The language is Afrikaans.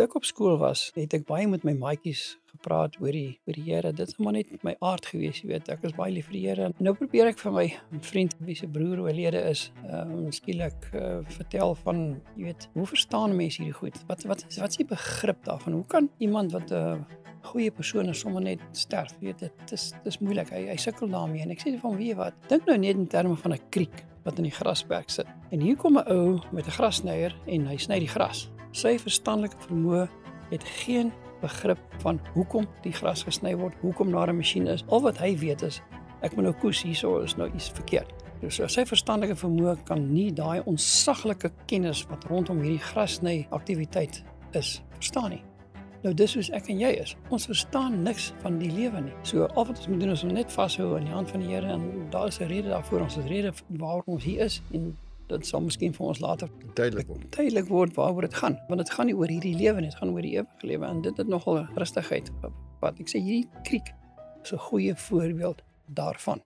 Toe ek op skool was, het ek baie met my maatjies gepraat oor die Here. Dit is maar net my aard gewees, jy weet. Ek is baie lief vir die Here. En nou probeer ek vir my vriend wie se broer oorlede is, skielik vertel van, jy weet, hoe verstaan mense hierdie goed? Wat is die begrip daarvan? Hoe kan iemand wat 'n goeie persoon is sommer net sterf? Jy weet, dit is moeilik. Hy sukkel daarmee en ek sê van, weet jy wat? Dink nou net in terme van 'n kriek wat in die grasperk sit. En hier kom 'n ou met 'n grassnyer en hy sny die gras. Sy verstandelike vermoë het geen begrip van hoekom die gras gesny word, hoekom daar 'n masjien is. Al wat hy weet is, ek moet nou koes, hierso is nou iets verkeerd. So sy verstandelike vermoë kan nie daai ontsaglike kennis wat rondom hierdie grassny aktiwiteit is, verstaan nie. Nou dis soos ek en jy is. Ons verstaan niks van die lewe nie. So al wat ons moet doen is om net vashou in die hand van die Here en daar is 'n rede daarvoor. Ons het rede waarom ons hier is en dit sal miskien vir ons later duidelik word waaroor dit gaan. Want dit gaan nie oor hierdie lewe nie, dit gaan oor die ewige lewe en dit het nogal rustigheid. Wat ek sê, hierdie kriek is 'n goeie voorbeeld daarvan.